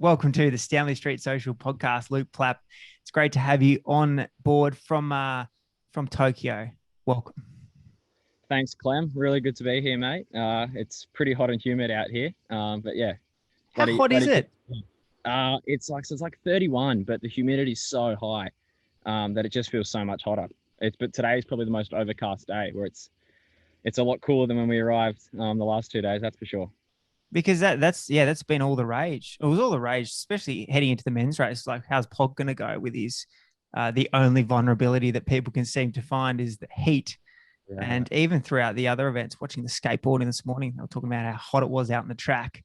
Welcome to the Stanley Street Social Podcast, Luke Plapp. It's great to have you on board from Tokyo. Welcome. Thanks, Clem. Really good to be here, mate. It's pretty hot and humid out here, but yeah, How hot is bloody. it? It's like 31, but the humidity's so high that it just feels so much hotter. But today is probably the most overcast day, where it's a lot cooler than when we arrived the last 2 days. That's for sure. Because that's been all the rage. It was all the rage, especially heading into the men's race. Like, how's Pog going to go with his? The only vulnerability that people can seem to find is the heat. Yeah. And even throughout the other events, watching the skateboarding this morning, they were talking about how hot it was out in the track.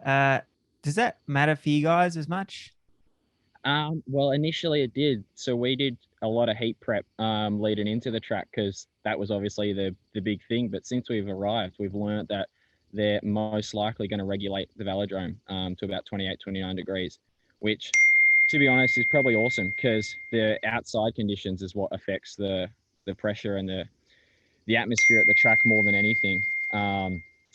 Does that matter for you guys as much? Well, initially it did. So we did a lot of heat prep leading into the track because that was obviously the big thing. But since we've arrived, we've learned that they're most likely going to regulate the velodrome to about 28, 29 degrees, which, to be honest, is probably awesome because the outside conditions is what affects the pressure and the atmosphere at the track more than anything.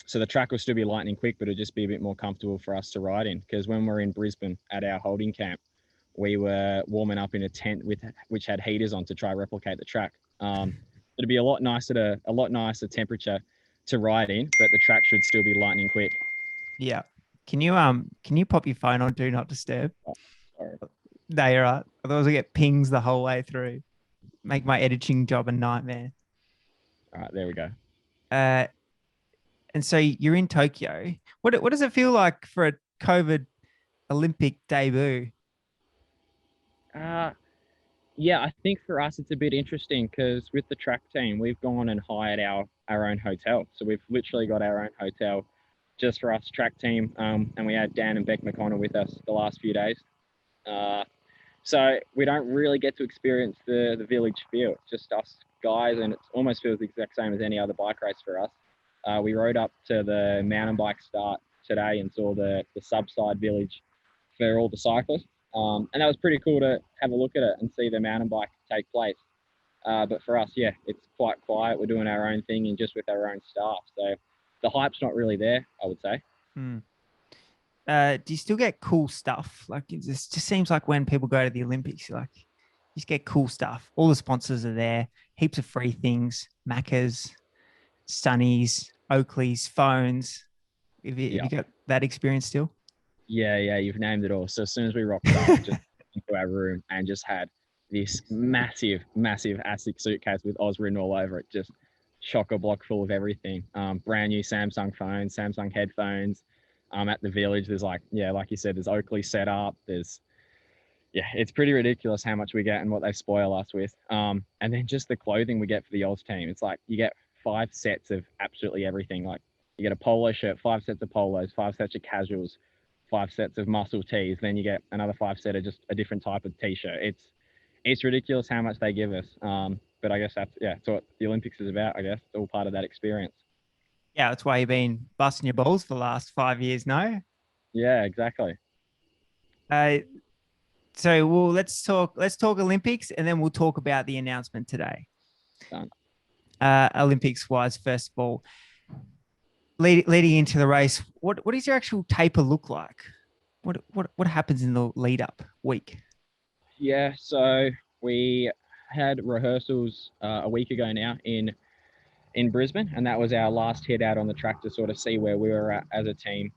So the track will still be lightning quick, but it'll just be a bit more comfortable for us to ride in. Because when we're in Brisbane at our holding camp, we were warming up in a tent which had heaters on to try replicate the track. It'd be a lot nicer temperature to ride in, but the track should still be lightning quick. Yeah. Can you pop your phone on Do Not Disturb? Oh, sorry. No, you're right. Otherwise I get pings the whole way through. Make my editing job a nightmare. All right, there we go. And so you're in Tokyo. What does it feel like for a COVID Olympic debut? Yeah, I think for us it's a bit interesting because with the track team, we've gone and hired our own hotel. So we've literally got our own hotel just for us track team. And we had Dan and Beck McConnell with us the last few days. So we don't really get to experience the village feel. It's just us guys, and it almost feels the exact same as any other bike race for us. We rode up to the mountain bike start today and saw the subside village for all the cyclists. And that was pretty cool to have a look at it and see the mountain bike take place. But for us, yeah, it's quite quiet. We're doing our own thing and just with our own staff. So the hype's not really there, I would say. Do you still get cool stuff? Like, it just seems like when people go to the Olympics, like, you just get cool stuff. All the sponsors are there, heaps of free things, Maccas, Sunnies, Oakleys, phones. Have you got that experience still? Yeah, you've named it all. So as soon as we rocked up, just into our room and just had this massive ASIC suitcase with Oz written all over it, just chock a block full of everything. Brand new Samsung phones, Samsung headphones. At the village, there's like you said, there's Oakley set up. It's pretty ridiculous how much we get and what they spoil us with. And then just the clothing we get for the Oz team. It's like you get 5 sets of absolutely everything. Like you get a polo shirt, 5 sets of polos, 5 sets of casuals, 5 sets of muscle tees. Then you get another 5 set of just a different type of t-shirt. It's ridiculous how much they give us. But I guess it's what the Olympics is about. I guess it's all part of that experience. Yeah, that's why you've been busting your balls for the last 5 years, no? Yeah, exactly. Let's talk Olympics, and then we'll talk about the announcement today. Done. Olympics wise, first of all, leading into the race, what does your actual taper look like? What happens in the lead up week? Yeah, so we had rehearsals a week ago now in Brisbane, and that was our last hit out on the track to sort of see where we were at as a team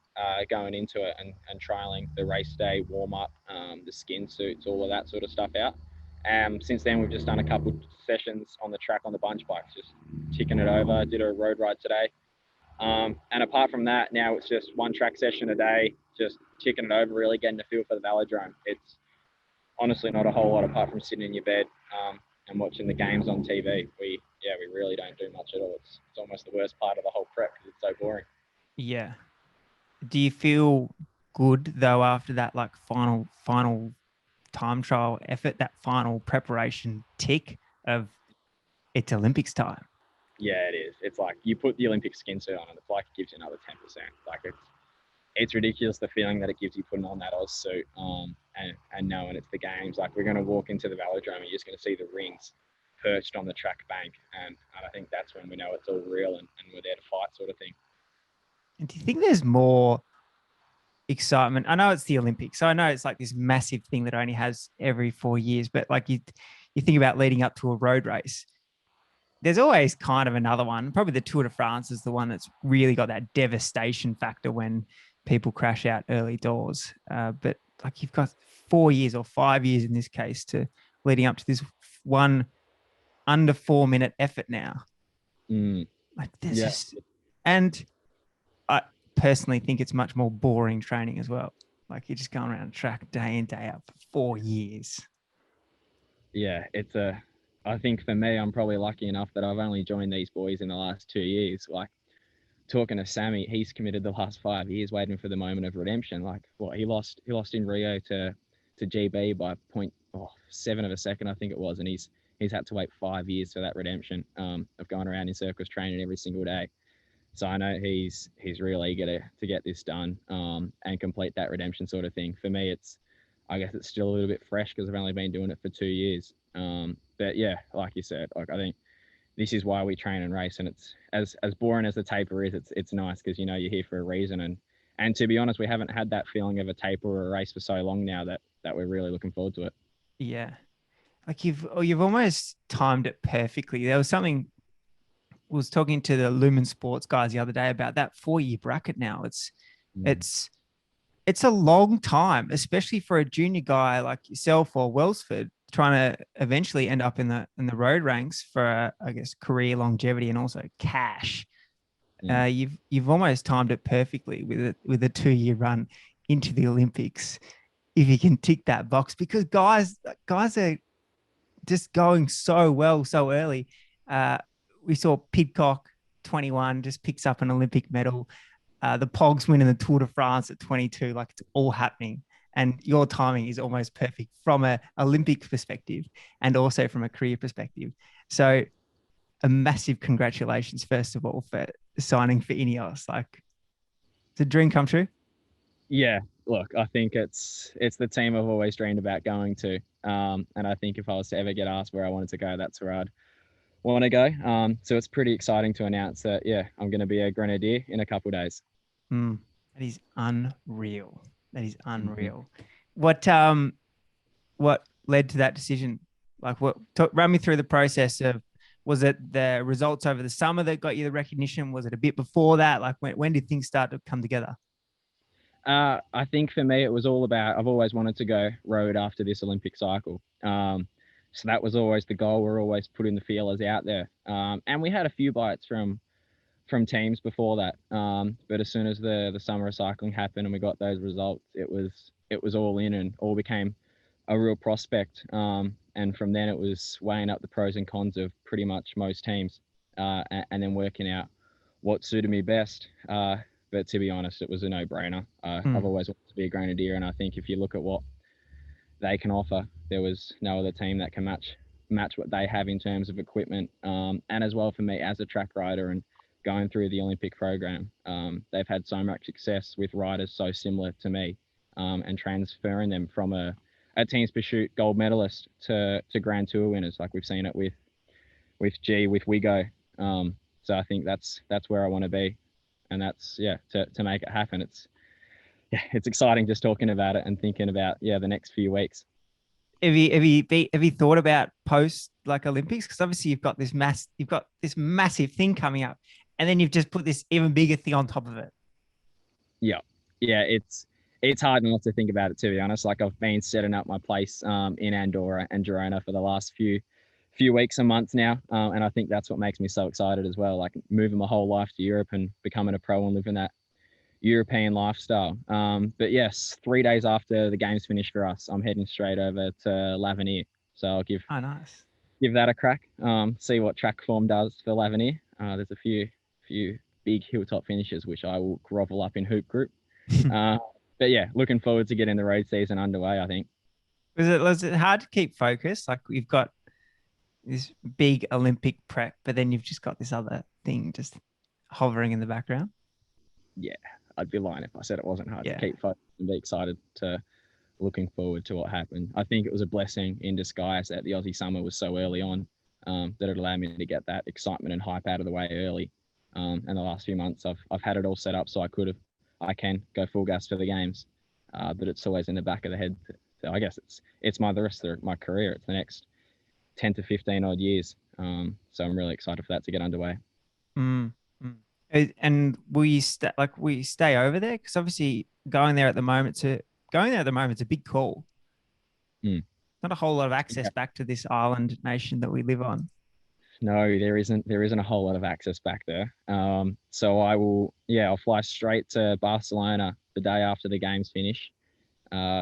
going into it and trialing the race day warm up, the skin suits, all of that sort of stuff out. Since then, we've just done a couple sessions on the track on the bunch bikes, just ticking it over. Did a road ride today. And apart from that, now it's just one track session a day, just ticking it over, really getting the feel for the velodrome. It's honestly not a whole lot apart from sitting in your bed and watching the games on TV. We really don't do much at all. It's almost the worst part of the whole prep because it's so boring. Yeah. Do you feel good though after that, like final time trial effort, that final preparation tick of it's Olympics time? Yeah, it is. It's like you put the Olympic skin suit on and it's like it gives you another 10%. Like it's ridiculous the feeling that it gives you putting on that Oz suit and knowing it's the games. Like we're going to walk into the velodrome and you're just going to see the rings perched on the track bank. And I think that's when we know it's all real and we're there to fight sort of thing. And do you think there's more excitement. I know it's the Olympics, so I know it's like this massive thing that only has every 4 years. But like you think about leading up to a road race, there's always kind of another one. Probably the Tour de France is the one that's really got that devastation factor when people crash out early doors. But like you've got 4 years or 5 years in this case to leading up to this one under 4 minute effort now. Mm, Like there's yeah, just, and I personally think it's much more boring training as well. Like you're just going around track day in, day out for 4 years. yeah. I think for me, I'm probably lucky enough that I've only joined these boys in the last 2 years. Like talking to Sammy, he's committed the last 5 years waiting for the moment of redemption. Like what he lost in Rio to GB by 0.7 of a second, I think it was, and he's had to wait 5 years for that redemption of going around in circles training every single day. So I know he's really eager to get this done and complete that redemption sort of thing. For me, I guess it's still a little bit fresh because I've only been doing it for 2 years. But yeah, like you said, like I think this is why we train and race, and it's as boring as the taper is, it's nice because you know you're here for a reason. And to be honest, we haven't had that feeling of a taper or a race for so long now that we're really looking forward to it. Yeah. Like you've almost timed it perfectly. There was something was talking to the Lumen Sports guys the other day about that 4 year bracket now. Mm. It's it's a long time, especially for a junior guy like yourself or Wellsford trying to eventually end up in the road ranks for I guess career longevity and also cash. Mm. You've almost timed it perfectly with a 2 year run into the Olympics if you can tick that box because guys are just going so well so early. Uh, we saw Pidcock 21 just picks up an Olympic medal. The Pogs winning the Tour de France at 22, like it's all happening. And your timing is almost perfect from an Olympic perspective and also from a career perspective. So a massive congratulations, first of all, for signing for Ineos. Like it's a dream come true. Yeah, look, I think it's the team I've always dreamed about going to. And I think if I was to ever get asked where I wanted to go, that's where I'd want to go. So it's pretty exciting to announce that, yeah, I'm going to be a grenadier in a couple of days. Mm, that is unreal. That is Mm-hmm. unreal. What what led to that decision? Like run me through the process of was it the results over the summer that got you the recognition? Was it a bit before that? Like when did things start to come together? I think for me, it was all about I've always wanted to go road after this Olympic cycle. So that was always the goal. We're always putting the feelers out there. And we had a few bites from teams before that. But as soon as the summer of cycling happened and we got those results, it was all in and all became a real prospect. And from then it was weighing up the pros and cons of pretty much most teams, and then working out what suited me best. But to be honest, it was a no-brainer. I've Mm, always wanted to be a grenadier, and I think if you look at what they can offer, there was no other team that can match what they have in terms of equipment. And as well for me as a track rider and going through the Olympic program, they've had so much success with riders so similar to me, and transferring them from a team's pursuit gold medalist to Grand Tour winners, like we've seen it with G with Wigo. So I think that's where I want to be, and that's to make it happen. It's exciting just talking about it and thinking about the next few weeks. have you thought about post like Olympics? Because obviously you've got this massive thing coming up, and then you've just put this even bigger thing on top of it. Yeah, yeah, it's hard not to think about it, to be honest. Like I've been setting up my place in Andorra and Girona for the last few weeks and months now, and I think that's what makes me so excited as well. Like moving my whole life to Europe and becoming a pro and living that European lifestyle. But yes, 3 days after the games finish for us, I'm heading straight over to Lavenir. So I'll give Oh, nice. give that a crack. See what track form does for Lavenir. There's a few big hilltop finishes which I will grovel up in hoop group. Uh, but yeah, looking forward to getting the road season underway, I think. Was it hard to keep focused? Like we've got this big Olympic prep, but then you've just got this other thing just hovering in the background. Yeah, I'd be lying if I said it wasn't hard to Yeah. keep focused and be excited to looking forward to what happened. I think it was a blessing in disguise that the Aussie summer was so early on, that it allowed me to get that excitement and hype out of the way early. And the last few months, I've had it all set up so I could have I can go full gas for the games. But it's always in the back of the head. So I guess it's my the rest of my career. It's the next 10 to 15 odd years. So I'm really excited for that to get underway. Mm, mm. And will you stay over there? Because obviously going there at the moment is a big call. Mm. Not a whole lot of access Yeah. back to this island nation that we live on. No, there isn't a whole lot of access back there. So I'll fly straight to Barcelona the day after the games finish.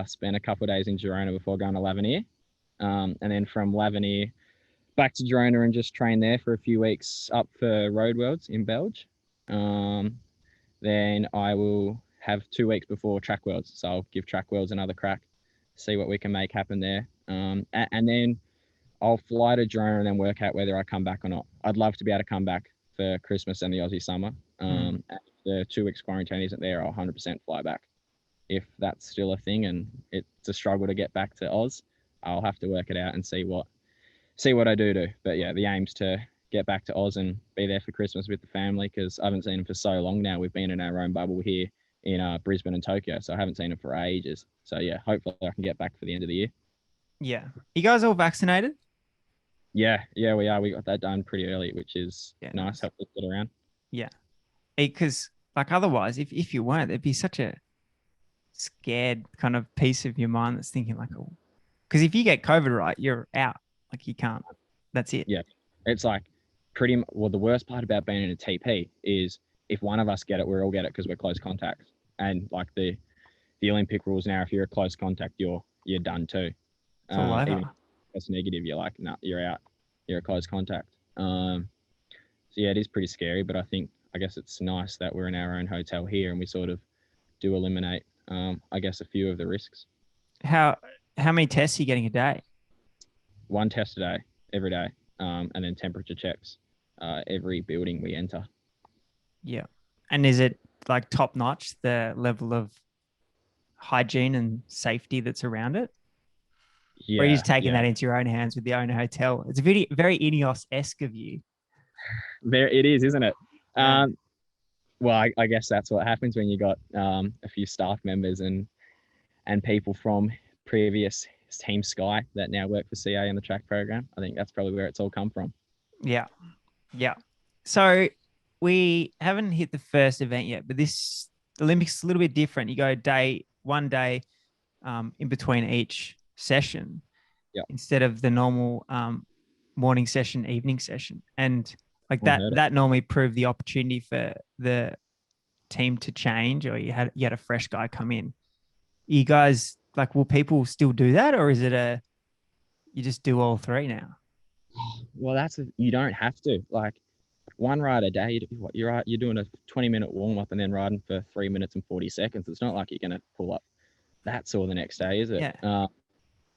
Spend a couple of days in Girona before going to L'avenir. And then from L'avenir back to Girona and just train there for a few weeks up for Road Worlds in Belgium. Then I will have 2 weeks before Track Worlds. So I'll give Track Worlds another crack, see what we can make happen there. And then I'll fly to Girona and then work out whether I come back or not. I'd love to be able to come back for Christmas and the Aussie summer. Mm. And if the 2 weeks quarantine isn't there, I'll 100% fly back. If that's still a thing and it's a struggle to get back to Oz, I'll have to work it out and see what I do. But yeah, the aim's to get back to Oz and be there for Christmas with the family because I haven't seen them for so long now. We've been in our own bubble here in Brisbane and Tokyo, so I haven't seen them for ages. So yeah, hopefully I can get back for the end of the year. Yeah. You guys all vaccinated? Yeah, we are. We got that done pretty early, which is Yeah, nice. nice. Helped us get around. Yeah. Because like otherwise, if you weren't, there'd be such a scared kind of piece of your mind that's thinking like, oh, because if you get COVID right, you're out. Like you can't. That's it. Yeah, it's like well. The worst part about being in a TP is if one of us get it, we all get it because we're close contacts. And like the Olympic rules now, if you're a close contact, you're done too. It's all Even if over. it's negative, you're like, nah, you're out. You're a close contact. So yeah, it is pretty scary, but I guess it's nice that we're in our own hotel here and we sort of do eliminate, I guess, a few of the risks. How how many tests are you getting a day? One test a day, every day, and then temperature checks every building we enter. Yeah. And is it like top notch, the level of hygiene and safety that's around it? Or are you Yeah, just taking yeah, that into your own hands with the owner hotel? It's very, very Ineos-esque of you. there it is, isn't it? Yeah. Well, I guess that's what happens when you got a few staff members and people from previous Team Sky that now work for CA in the track program. I think that's probably where it's all come from. Yeah. Yeah. So we haven't hit the first event yet, but this Olympics is a little bit different. You go one day in between each session Yeah, instead of the normal morning session, evening session. And like I that, heard it. that normally proved the opportunity for the team to change, or you had a fresh guy come in. You guys like, will people still do that, or is it you just do all three now? Well, you don't have to like one ride a day. You're doing a 20-minute warm up and then riding for 3 minutes and 40 seconds. It's not like you're gonna pull up that sore the next day, is it? Yeah.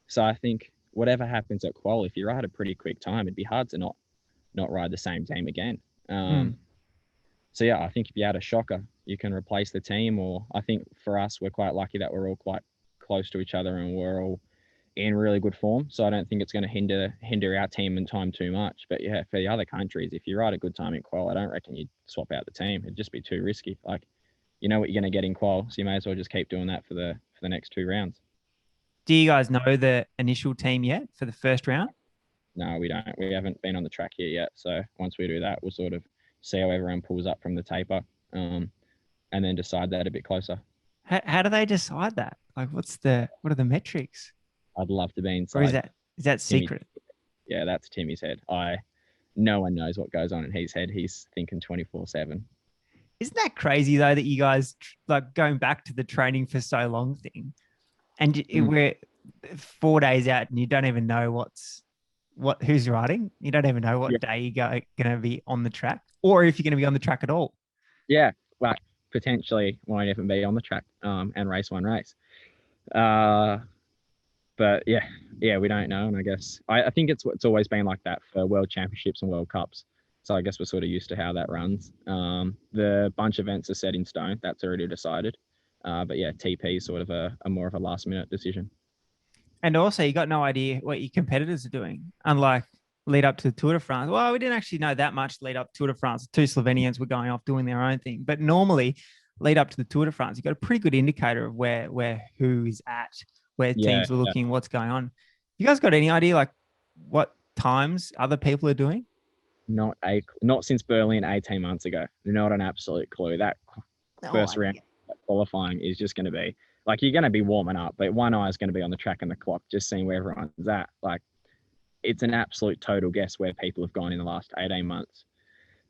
So I think whatever happens at qual, if you ride a pretty quick time, it'd be hard to not ride the same team again. Mm. So yeah, I think if you had a shocker, you can replace the team. Or I think for us, we're quite lucky that we're all quite close to each other and we're all in really good form. So I don't think it's going to hinder our team and time too much. But yeah, for the other countries, if you ride a good time in qual, I don't reckon you'd swap out the team. It'd just be too risky. Like you know what you're going to get in qual, so you may as well just keep doing that for the next 2 rounds. Do you guys know the initial team yet for the first round? No, we don't. We haven't been on the track here yet. So once we do that, we'll sort of see how everyone pulls up from the taper, and then decide that a bit closer. How do they decide that? Like, what are the metrics, I'd love to be or is inside that Timmy. secret? Yeah, that's Timmy's head. No one knows what goes on in his head. He's thinking 24/7. Isn't that crazy though that you guys like going back to the training for so long thing, and Mm. we're 4 days out and you don't even know who's riding. You don't even know Yeah, what day you're going to be on the track, or if you're going to be on the track at all. yeah. Like potentially won't even be on the track and race one race. Uh, but yeah, we don't know. And I guess I think it's always been like that for world championships and world cups. So I guess we're sort of used to how that runs. The bunch events are set in stone. That's already decided. But yeah, TP is sort of a more of a last minute decision. And also, you got no idea what your competitors are doing. Unlike lead up to the Tour de France. Well, we didn't actually know that much lead up to Tour de France. Two Slovenians were going off doing their own thing. But normally, lead up to the Tour de France, you've got a pretty good indicator of where who is at, where Yeah, teams are looking, what's going on. You guys got any idea like what times other people are doing? not since Berlin 18 months ago. Not an absolute clue. That No first round idea. qualifying is just going to be like you're going to be warming up, but one eye is going to be on the track and the clock, just seeing where everyone's at. Like it's an absolute total guess where people have gone in the last 18 months.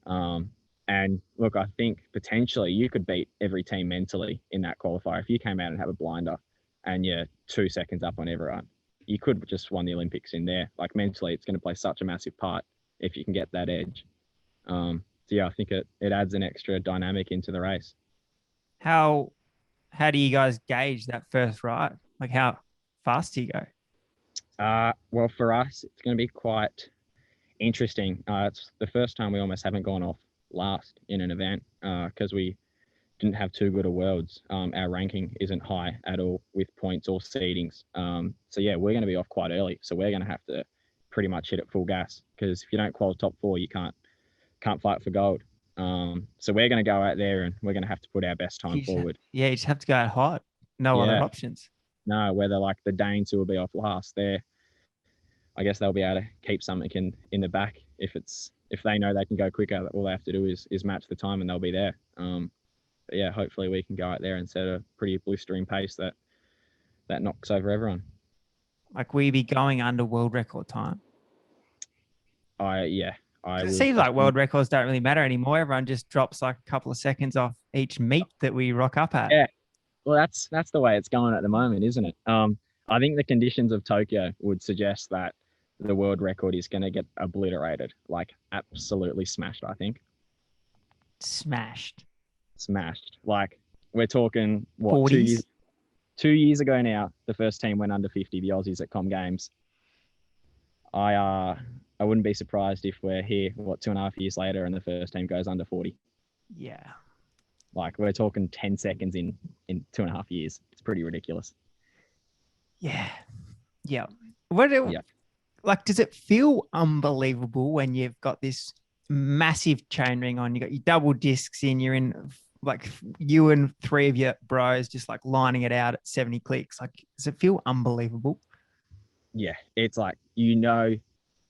Um, and look, I think potentially you could beat every team mentally in that qualifier. If you came out and have a blinder and you're 2 seconds up on everyone, you could have just won the Olympics in there. Like mentally, it's going to play such a massive part if you can get that edge. So yeah, I think it adds an extra dynamic into the race. How how do you guys gauge that first ride? Like how fast do you go? Well, for us, it's going to be quite interesting. It's the first time we almost haven't gone off last in an event because we didn't have too good a worlds. Our ranking isn't high at all with points or seedings. So yeah, we're going to be off quite early. So we're going to have to pretty much hit it full gas because if you don't qualify top four, you can't fight for gold. So we're going to go out there and we're going to have to put our best time forward. Yeah, you just have to go hot. No other Yeah, options. no, whether like the Danes who will be off last, I guess they'll be able to keep something in the back if they know they can go quicker. All they have to do is match the time and they'll be there. But yeah, hopefully we can go out there and set a pretty blistering pace that knocks over everyone. Like we be going under world record time. Yeah, I Because it would seems like assume. world records don't really matter anymore. Everyone just drops like a couple of seconds off each meet that we rock up at. Yeah, well, that's the way it's going at the moment, isn't it? I think the conditions of Tokyo would suggest that the world record is going to get obliterated, like absolutely smashed. I think Smashed. smashed. Like we're talking what 2 years 40s. 2 years ago now, the first team went under 50, the Aussies at Com Games. I wouldn't be surprised if we're here, what, 2.5 years later, and the first team goes under 40. Yeah. Like we're talking 10 seconds in 2.5 years. It's pretty ridiculous. Yeah. Yeah. What Yeah. like does it feel unbelievable when you've got this massive chain ring on, you got your double discs in, you're in like you and three of your bros just like lining it out at 70 clicks. Like does it feel unbelievable? Yeah. It's like,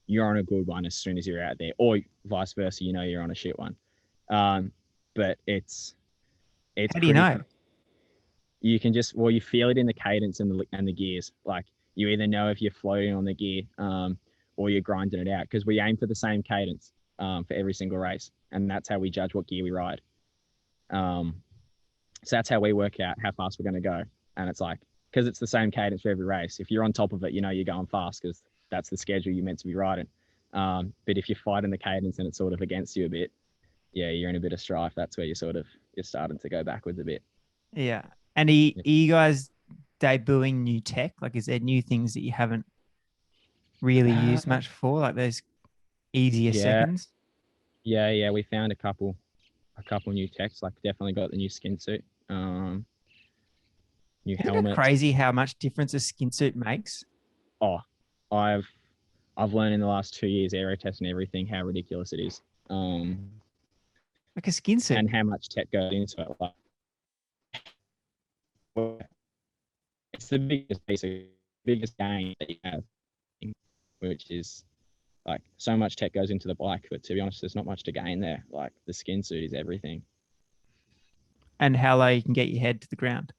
you're on a good one as soon as you're out there, or vice versa, you're on a shit one. But it's How do you pretty. know? You can just you feel it in the cadence and the gears. Like you either know if you're floating on the gear, or you're grinding it out because we aim for the same cadence for every single race, and that's how we judge what gear we ride. So that's how we work out how fast we're going to go, and it's like because it's the same cadence for every race. If you're on top of it, you're going fast because that's the schedule you're meant to be riding. But if you're fighting the cadence and it's sort of against you a bit, yeah, you're in a bit of strife. That's where you're starting to go backwards a bit. Yeah. And are you guys debuting new tech? Like, is there new things that you haven't really used Uh, much before? Like those easier yeah, seconds? yeah. We found a couple new techs. Like definitely got the new skin suit, new Isn't it helmet. crazy how much difference a skin suit makes? Oh, I've I've learned in the last 2 years aero test and everything how ridiculous it is, Like a skin suit. and how much tech goes into it. Like it's the biggest gain that you have, which is like so much tech goes into the bike, but to be honest, there's not much to gain there. Like the skin suit is everything. And how low you can get your head to the ground.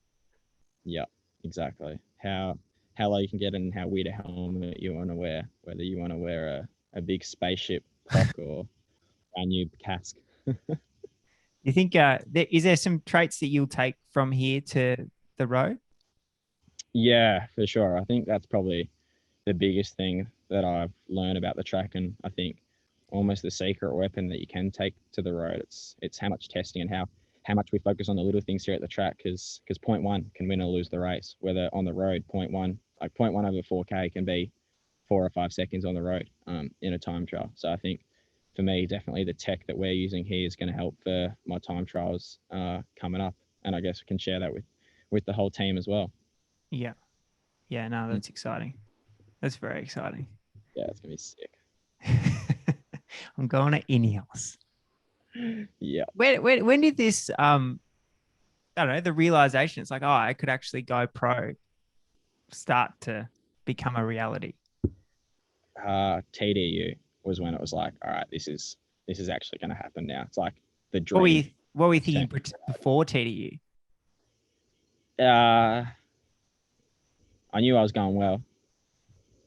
Yeah, exactly. How low you can get and how weird a helmet you want to wear, whether you want to wear a big spaceship cock or a new casque. You think is there some traits that you'll take from here to the road? Yeah, for sure. I think that's probably the biggest thing that I've learned about the track, and I think almost the secret weapon that you can take to the road. It's how much testing and how much we focus on the little things here at the track, because point one can win or lose the race. Whether on the road, point one over 4K can be 4 or 5 seconds on the road in a time trial. So I think for me, definitely the tech that we're using here is going to help for my time trials coming up, and I guess we can share that with the whole team as well. Yeah. Yeah, no, that's exciting. That's very exciting. Yeah, it's gonna be sick. I'm going to Ineos. Yeah. When did this I don't know, the realization. It's like, oh, I could actually go pro, start to become a reality. TDU was when it was like, all right, this is actually going to happen now. It's like the What were dream you what were you turn. thinking before TDU? Uh, I knew I was going well,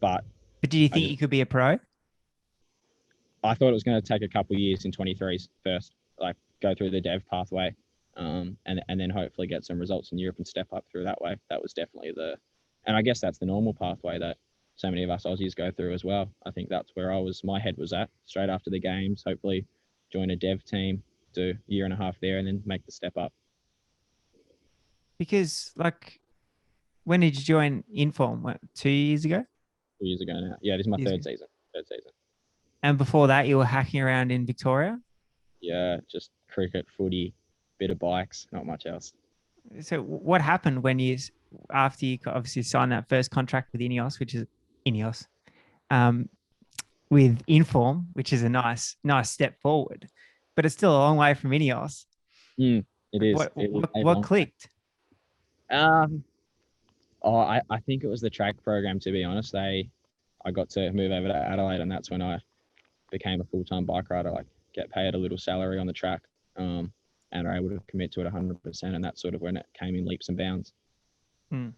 but But did you I think just you could be a pro? I thought it was going to take a couple of years in 23s first, like go through the dev pathway, and then hopefully get some results in Europe and step up through that way. That was definitely and I guess that's the normal pathway that so many of us Aussies go through as well. I think that's where my head was at straight after the games. Hopefully, join a dev team, do a year and a half there, and then make the step up. Because like, when did you join Inform? What, 2 years ago? 2 years ago now. Yeah, this is my Years third ago. season. Third season. And before that, you were hacking around in Victoria. Yeah, just cricket, footy, bit of bikes, not much else. So what happened when after you obviously signed that first contract with Ineos, which is Ineos, um, with Inform, which is a nice step forward, but it's still a long way from Ineos. Mm, it Like is. what It is what a what long. clicked? Um, I think it was the track program, to be honest. I got to move over to Adelaide, and that's when I became a full-time bike rider. Like, get paid a little salary on the track, um, and are able to commit to it 100%. And that's sort of when it came in leaps and bounds. Hmm.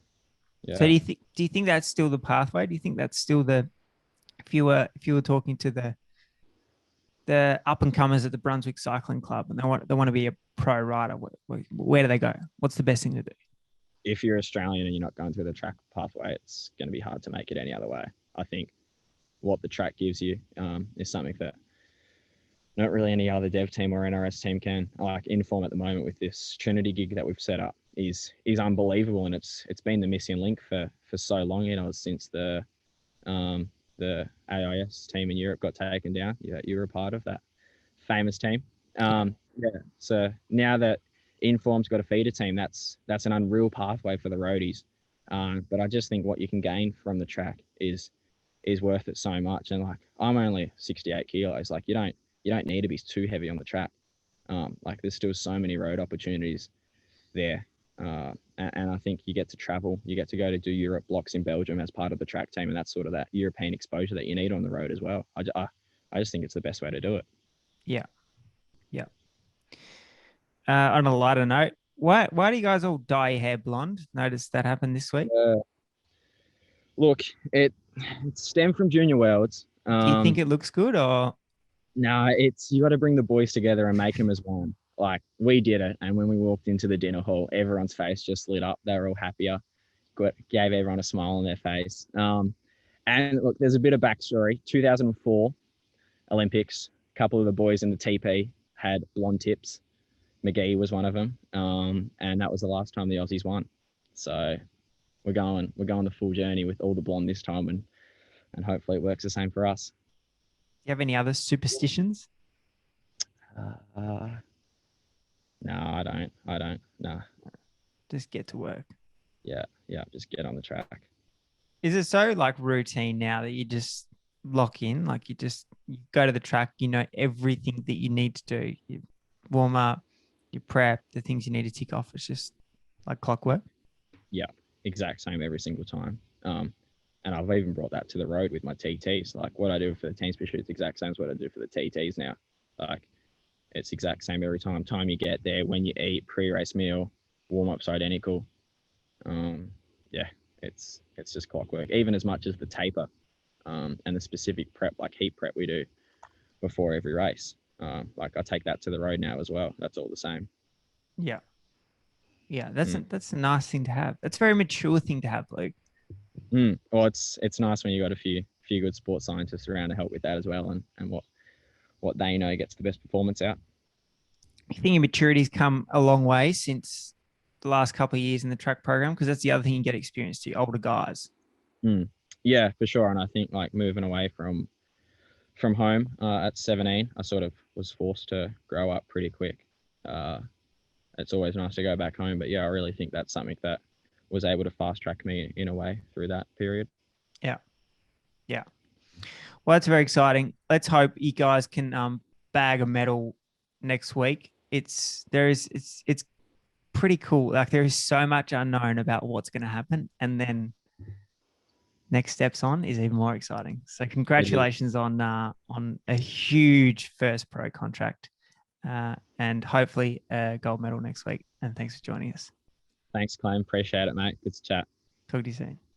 So Yeah. do you think that's still the pathway? Do you think that's still the if you were talking to the up and comers at the Brunswick Cycling Club and they want to be a pro rider, where do they go? What's the best thing to do? If you're Australian and you're not going through the track pathway, it's going to be hard to make it any other way. I think what the track gives you is something that not really any other dev team or NRS team can. Like, Inform at the moment with this Trinity gig that we've set up is unbelievable, and it's been the missing link for so long. Since the AIS team in Europe got taken down. You were a part of that famous team. Yeah. Yeah. So now that Inform's got a feeder team, that's an unreal pathway for the roadies. But I just think what you can gain from the track is worth it so much. And like, I'm only 68 kilos. Like, you don't need to be too heavy on the track. Like, there's still so many road opportunities there. And I think you get to travel, you get to go to do Europe blocks in Belgium as part of the track team, and that's sort of that European exposure that you need on the road as well. I just think it's the best way to do it. Yeah. Yeah. On a lighter note, why do you guys all dye your hair blonde? Noticed that happened this week. Uh, Look, it stemmed from Junior Worlds. Do you think it looks good or No, it's you got to bring the boys together and make them as one. Like, we did it, and when we walked into the dinner hall, everyone's face just lit up. They were all happier. Gave everyone a smile on their face. And look, there's a bit of backstory. 2004 Olympics, a couple of the boys in the TP had blonde tips. McGee was one of them, and that was the last time the Aussies won. So we're going the full journey with all the blonde this time, and hopefully it works the same for us. do you have any other superstitions? Uh, no, I don't. I don't. No. Just get to work. Yeah, yeah. Just get on the track. Is it so like routine now that you just lock in? Like you go to the track, you know everything that you need to do. You warm up, you prep, the things you need to tick off. It's just like clockwork. Yeah, exact same every single time. And I've even brought that to the road with my TTs. Like, what I do for the team special, it's exact same as what I do for the TTs now. Like, it's exact same every time. Time you get there, when you eat, pre-race meal, warm up's identical. Yeah, it's just clockwork. Even as much as the taper, and the specific prep, like heat prep, we do before every race. Like, I take that to the road now as well. That's all the same. Yeah. Yeah. That's Mm. that's a nice thing to have. That's a very mature thing to have, Luke. Well, it's nice when you got a few good sports scientists around to help with that as well, and what they know gets the best performance out. I think your maturity's come a long way since the last couple of years in the track program because that's the other thing you get experience to older guys. Mm. Yeah, for sure. And I think, like, moving away from home at 17, I sort of was forced to grow up pretty quick. Uh, it's always nice to go back home, but yeah, I really think that's something that was able to fast track me in a way through that period. Yeah. Yeah. Well, that's very exciting. Let's hope you guys can bag a medal next week. It's pretty cool. Like there is so much unknown about what's going to happen, and then next steps on is even more exciting. So It is. congratulations on a huge first pro contract, and hopefully a gold medal next week. And thanks for joining us. Thanks, Clem. Appreciate it, mate. Good to chat. Talk to you soon.